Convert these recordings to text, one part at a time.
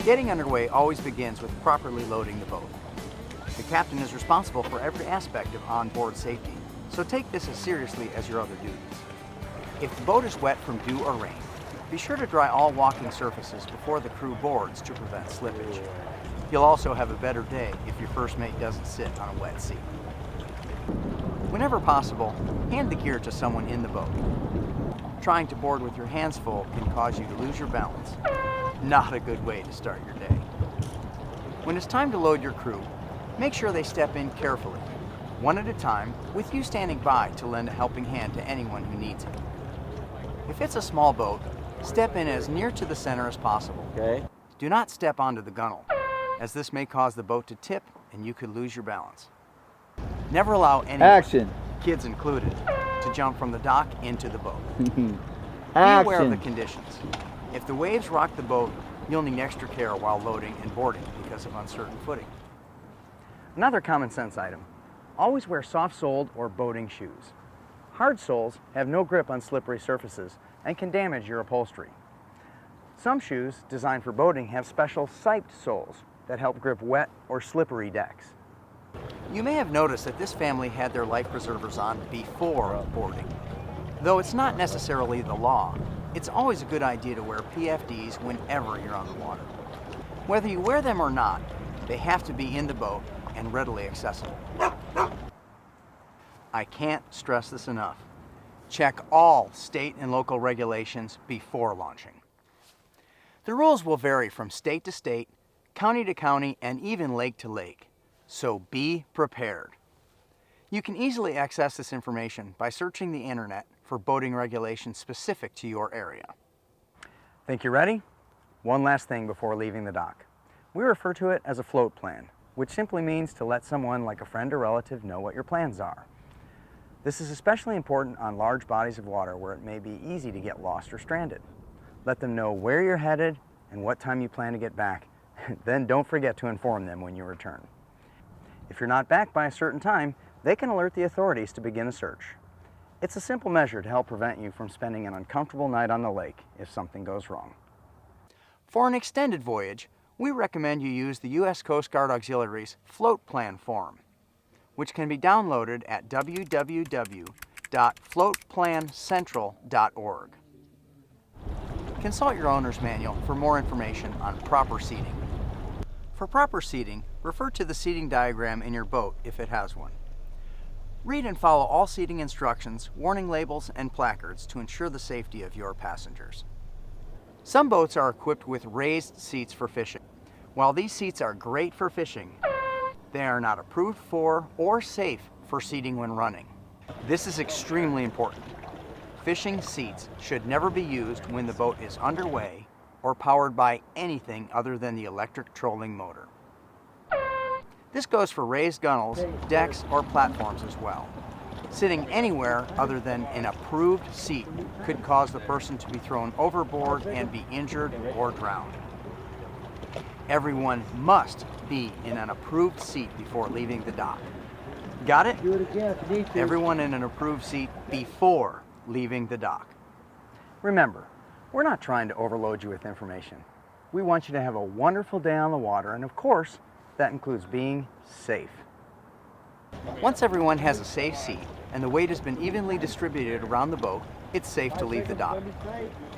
Getting underway always begins with properly loading the boat. The captain is responsible for every aspect of onboard safety, so take this as seriously as your other duties. If the boat is wet from dew or rain, be sure to dry all walking surfaces before the crew boards to prevent slippage. You'll also have a better day if your first mate doesn't sit on a wet seat. Whenever possible, hand the gear to someone in the boat. Trying to board with your hands full can cause you to lose your balance. Not a good way to start your day. When it's time to load your crew, make sure they step in carefully, one at a time, with you standing by to lend a helping hand to anyone who needs it. If it's a small boat, step in as near to the center as possible. Okay. Do not step onto the gunnel, as this may cause the boat to tip and you could lose your balance. Never allow anyone, kids included, to jump from the dock into the boat. Be aware of the conditions. If the waves rock the boat, you'll need extra care while loading and boarding because of uncertain footing. Another common sense item, always wear soft-soled or boating shoes. Hard soles have no grip on slippery surfaces and can damage your upholstery. Some shoes designed for boating have special siped soles that help grip wet or slippery decks. You may have noticed that this family had their life preservers on before boarding. Though it's not necessarily the law, it's always a good idea to wear PFDs whenever you're on the water. Whether you wear them or not, they have to be in the boat and readily accessible. I can't stress this enough. Check all state and local regulations before launching. The rules will vary from state to state, county to county, and even lake to lake. So be prepared. You can easily access this information by searching the internet for boating regulations specific to your area. Think you're ready? One last thing before leaving the dock. We refer to it as a float plan, which simply means to let someone like a friend or relative know what your plans are. This is especially important on large bodies of water where it may be easy to get lost or stranded. Let them know where you're headed and what time you plan to get back. Then don't forget to inform them when you return. If you're not back by a certain time, they can alert the authorities to begin a search. It's a simple measure to help prevent you from spending an uncomfortable night on the lake if something goes wrong. For an extended voyage, we recommend you use the U.S. Coast Guard Auxiliary's Float Plan form, which can be downloaded at www.floatplancentral.org. Consult your owner's manual for more information on proper seating. For proper seating, refer to the seating diagram in your boat if it has one. Read and follow all seating instructions, warning labels, and placards to ensure the safety of your passengers. Some boats are equipped with raised seats for fishing. While these seats are great for fishing, they are not approved for or safe for seating when running. This is extremely important. Fishing seats should never be used when the boat is underway or powered by anything other than the electric trolling motor. This goes for raised gunnels, decks, or platforms as well. Sitting anywhere other than an approved seat could cause the person to be thrown overboard and be injured or drowned. Everyone must be in an approved seat before leaving the dock. Got it? Do it again if you need to. Everyone in an approved seat before leaving the dock. Remember, we're not trying to overload you with information. We want you to have a wonderful day on the water, and of course, that includes being safe. Once everyone has a safe seat and the weight has been evenly distributed around the boat, it's safe to leave the dock.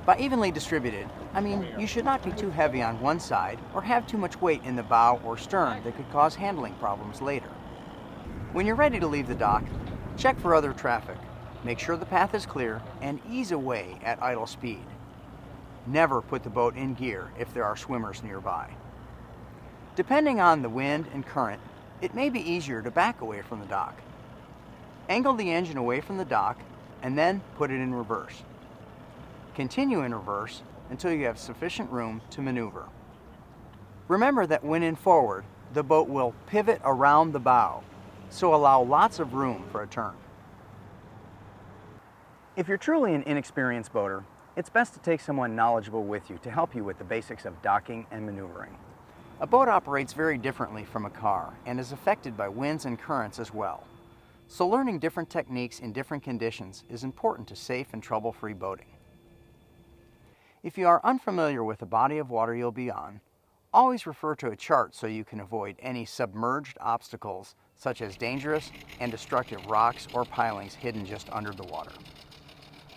By evenly distributed, I mean you should not be too heavy on one side or have too much weight in the bow or stern that could cause handling problems later. When you're ready to leave the dock, check for other traffic, make sure the path is clear, and ease away at idle speed. Never put the boat in gear if there are swimmers nearby. Depending on the wind and current, it may be easier to back away from the dock. Angle the engine away from the dock and then put it in reverse. Continue in reverse until you have sufficient room to maneuver. Remember that when in forward, the boat will pivot around the bow, so allow lots of room for a turn. If you're truly an inexperienced boater, it's best to take someone knowledgeable with you to help you with the basics of docking and maneuvering. A boat operates very differently from a car and is affected by winds and currents as well. So learning different techniques in different conditions is important to safe and trouble-free boating. If you are unfamiliar with the body of water you'll be on, Always refer to a chart so you can avoid any submerged obstacles such as dangerous and destructive rocks or pilings hidden just under the water.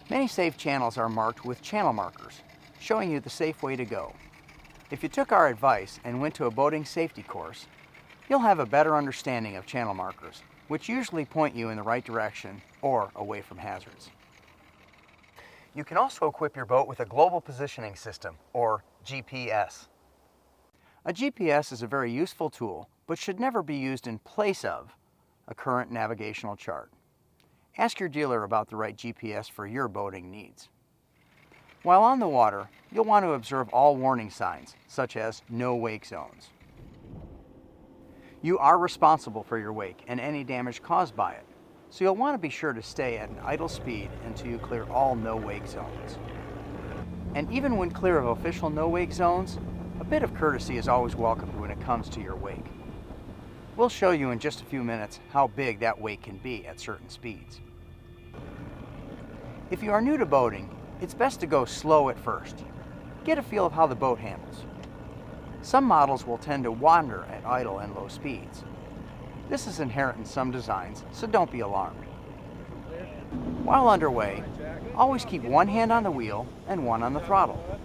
Many safe channels are marked with channel markers, showing you the safe way to go. If you took our advice and went to a boating safety course, you'll have a better understanding of channel markers, which usually point you in the right direction or away from hazards. You can also equip your boat with a global positioning system, or GPS. A GPS is a very useful tool, but should never be used in place of a current navigational chart. Ask your dealer about the right GPS for your boating needs. While on the water, you'll want to observe all warning signs, such as no wake zones. You are responsible for your wake and any damage caused by it, so you'll want to be sure to stay at an idle speed until you clear all no wake zones. And even when clear of official no wake zones, a bit of courtesy is always welcomed when it comes to your wake. We'll show you in just a few minutes how big that wake can be at certain speeds. If you are new to boating, it's best to go slow at first. Get a feel of how the boat handles. Some models will tend to wander at idle and low speeds. This is inherent in some designs, so don't be alarmed. While underway, always keep one hand on the wheel and one on the throttle.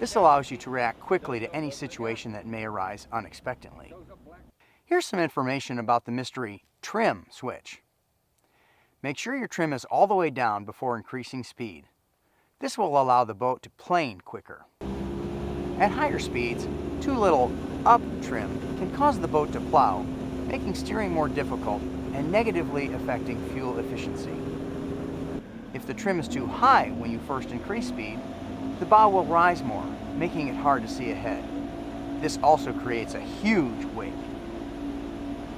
This allows you to react quickly to any situation that may arise unexpectedly. Here's some information about the mystery trim switch. Make sure your trim is all the way down before increasing speed. This will allow the boat to plane quicker. At higher speeds, too little up trim can cause the boat to plow, making steering more difficult and negatively affecting fuel efficiency. If the trim is too high when you first increase speed, the bow will rise more, making it hard to see ahead. This also creates a huge wake.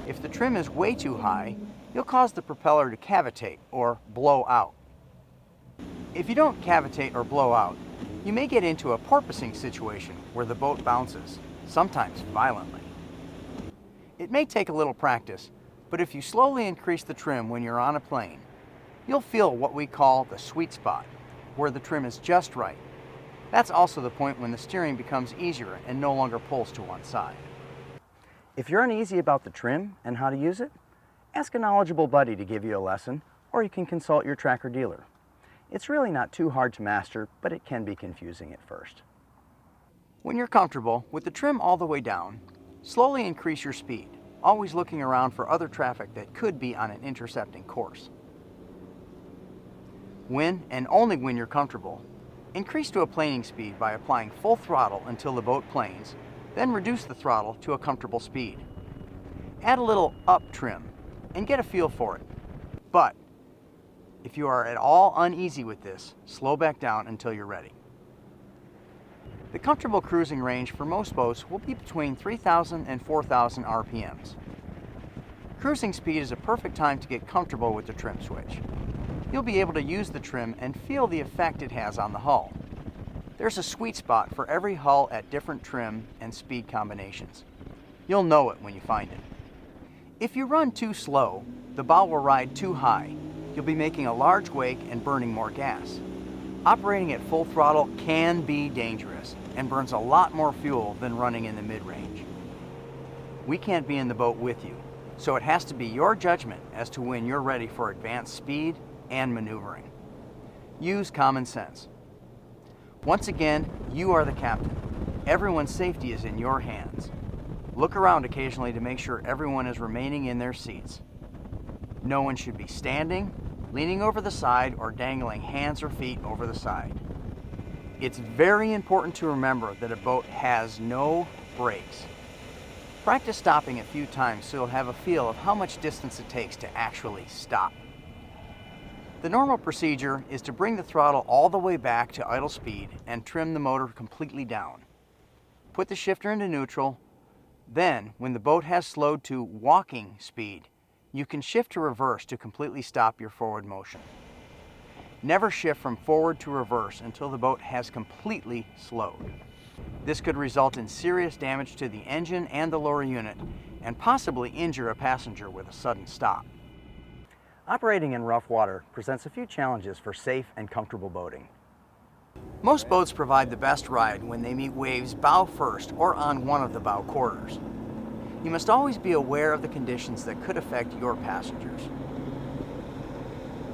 If the trim is way too high, you'll cause the propeller to cavitate or blow out. If you don't cavitate or blow out, you may get into a porpoising situation where the boat bounces, sometimes violently. It may take a little practice, but if you slowly increase the trim when you're on a plane, you'll feel what we call the sweet spot, where the trim is just right. That's also the point when the steering becomes easier and no longer pulls to one side. If you're uneasy about the trim and how to use it, ask a knowledgeable buddy to give you a lesson, or you can consult your tracker dealer. It's really not too hard to master, but it can be confusing at first. When you're comfortable with the trim all the way down, slowly increase your speed, always looking around for other traffic that could be on an intercepting course. When, and only when you're comfortable, increase to a planing speed by applying full throttle until the boat planes, then reduce the throttle to a comfortable speed. Add a little up trim and get a feel for it. But if you are at all uneasy with this, slow back down until you're ready. The comfortable cruising range for most boats will be between 3,000 and 4,000 RPMs. Cruising speed is a perfect time to get comfortable with the trim switch. You'll be able to use the trim and feel the effect it has on the hull. There's a sweet spot for every hull at different trim and speed combinations. You'll know it when you find it. If you run too slow, the bow will ride too high. You'll be making a large wake and burning more gas. Operating at full throttle can be dangerous and burns a lot more fuel than running in the mid-range. We can't be in the boat with you, so it has to be your judgment as to when you're ready for advanced speed and maneuvering. Use common sense. Once again, you are the captain. Everyone's safety is in your hands. Look around occasionally to make sure everyone is remaining in their seats. No one should be standing, leaning over the side, or dangling hands or feet over the side. It's very important to remember that a boat has no brakes. Practice stopping a few times so you'll have a feel of how much distance it takes to actually stop. The normal procedure is to bring the throttle all the way back to idle speed and trim the motor completely down. Put the shifter into neutral. Then, when the boat has slowed to walking speed, you can shift to reverse to completely stop your forward motion. Never shift from forward to reverse until the boat has completely slowed. This could result in serious damage to the engine and the lower unit, and possibly injure a passenger with a sudden stop. Operating in rough water presents a few challenges for safe and comfortable boating. Most boats provide the best ride when they meet waves bow first or on one of the bow quarters. You must always be aware of the conditions that could affect your passengers.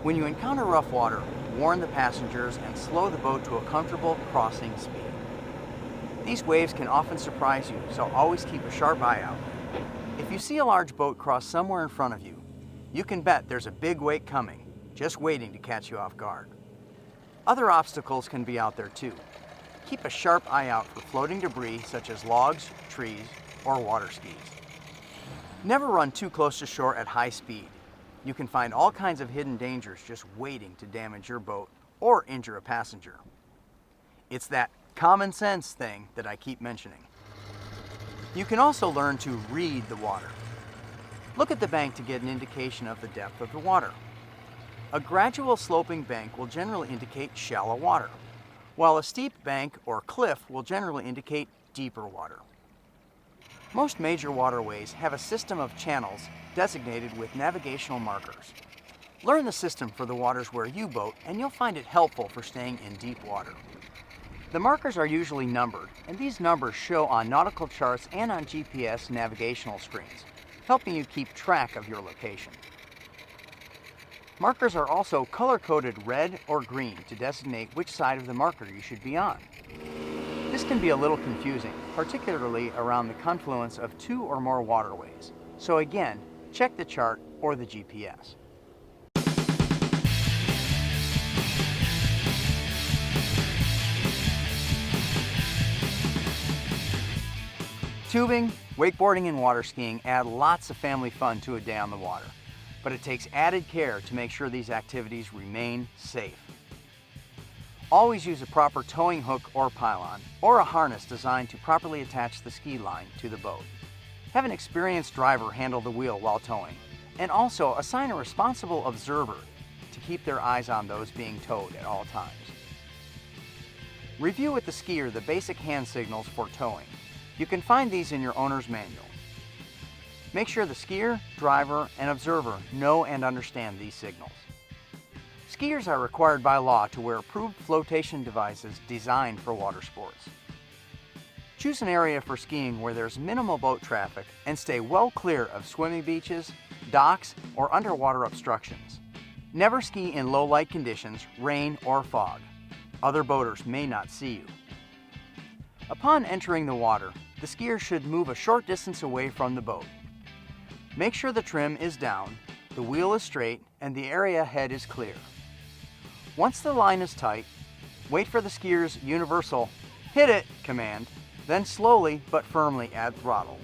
When you encounter rough water, warn the passengers and slow the boat to a comfortable crossing speed. These waves can often surprise you, so always keep a sharp eye out. If you see a large boat cross somewhere in front of you, you can bet there's a big wake coming, just waiting to catch you off guard. Other obstacles can be out there too. Keep a sharp eye out for floating debris such as logs, trees, or water skis. Never run too close to shore at high speed. You can find all kinds of hidden dangers just waiting to damage your boat or injure a passenger. It's that common sense thing that I keep mentioning. You can also learn to read the water. Look at the bank to get an indication of the depth of the water. A gradual sloping bank will generally indicate shallow water, while a steep bank or cliff will generally indicate deeper water. Most major waterways have a system of channels designated with navigational markers. Learn the system for the waters where you boat and you'll find it helpful for staying in deep water. The markers are usually numbered, and these numbers show on nautical charts and on GPS navigational screens, helping you keep track of your location. Markers are also color-coded red or green to designate which side of the marker you should be on. This can be a little confusing, particularly around the confluence of two or more waterways. So again, check the chart or the GPS. Tubing, wakeboarding, and water skiing add lots of family fun to a day on the water, but it takes added care to make sure these activities remain safe. Always use a proper towing hook or pylon, or a harness designed to properly attach the ski line to the boat. Have an experienced driver handle the wheel while towing, and also assign a responsible observer to keep their eyes on those being towed at all times. Review with the skier the basic hand signals for towing. You can find these in your owner's manual. Make sure the skier, driver, and observer know and understand these signals. Skiers are required by law to wear approved flotation devices designed for water sports. Choose an area for skiing where there's minimal boat traffic and stay well clear of swimming beaches, docks, or underwater obstructions. Never ski in low light conditions, rain, or fog. Other boaters may not see you. Upon entering the water, the skier should move a short distance away from the boat. Make sure the trim is down, the wheel is straight, and the area ahead is clear. Once the line is tight, wait for the skier's universal "hit it" command, then slowly but firmly add throttle.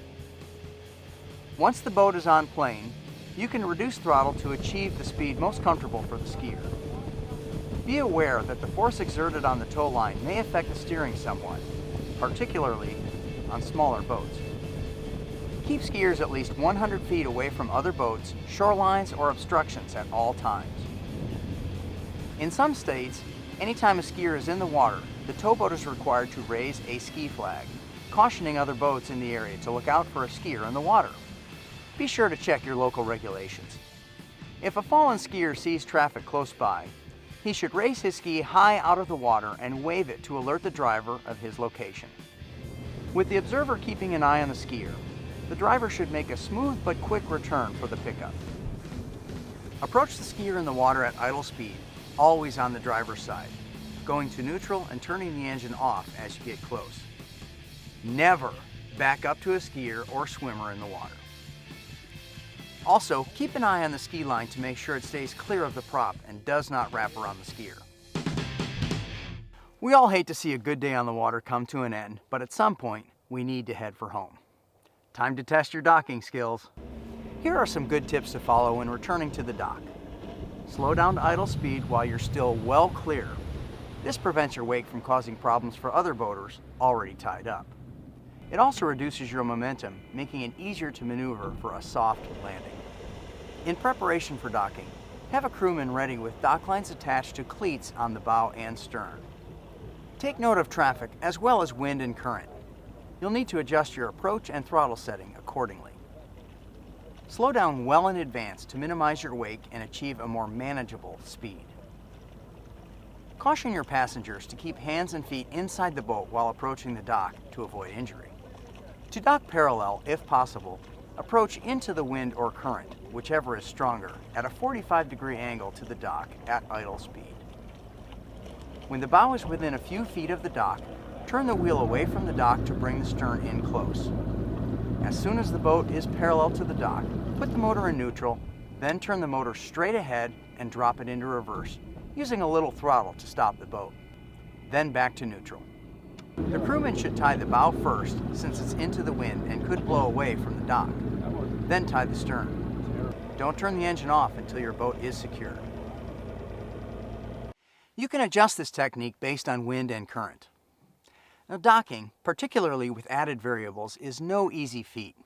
Once the boat is on plane, you can reduce throttle to achieve the speed most comfortable for the skier. Be aware that the force exerted on the tow line may affect the steering somewhat, particularly on smaller boats. Keep skiers at least 100 feet away from other boats, shorelines, or obstructions at all times. In some states, anytime a skier is in the water, the towboat is required to raise a ski flag, cautioning other boats in the area to look out for a skier in the water. Be sure to check your local regulations. If a fallen skier sees traffic close by, he should raise his ski high out of the water and wave it to alert the driver of his location. With the observer keeping an eye on the skier, the driver should make a smooth but quick return for the pickup. Approach the skier in the water at idle speed, always on the driver's side, going to neutral and turning the engine off as you get close. Never back up to a skier or swimmer in the water. Also, keep an eye on the ski line to make sure it stays clear of the prop and does not wrap around the skier. We all hate to see a good day on the water come to an end, but at some point, we need to head for home. Time to test your docking skills. Here are some good tips to follow when returning to the dock. Slow down to idle speed while you're still well clear. This prevents your wake from causing problems for other boaters already tied up. It also reduces your momentum, making it easier to maneuver for a soft landing. In preparation for docking, have a crewman ready with dock lines attached to cleats on the bow and stern. Take note of traffic as well as wind and current. You'll need to adjust your approach and throttle setting accordingly. Slow down well in advance to minimize your wake and achieve a more manageable speed. Caution your passengers to keep hands and feet inside the boat while approaching the dock to avoid injury. To dock parallel, if possible, approach into the wind or current, whichever is stronger, at a 45-degree angle to the dock at idle speed. When the bow is within a few feet of the dock, turn the wheel away from the dock to bring the stern in close. As soon as the boat is parallel to the dock, put the motor in neutral, then turn the motor straight ahead and drop it into reverse, using a little throttle to stop the boat. Then back to neutral. The crewman should tie the bow first, since it's into the wind and could blow away from the dock. Then tie the stern. Don't turn the engine off until your boat is secured. You can adjust this technique based on wind and current. Now, docking, particularly with added variables, is no easy feat,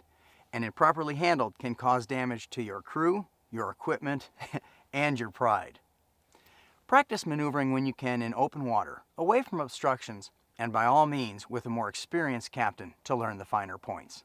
and improperly handled can cause damage to your crew, your equipment, and your pride. Practice maneuvering when you can in open water, away from obstructions, and by all means with a more experienced captain to learn the finer points.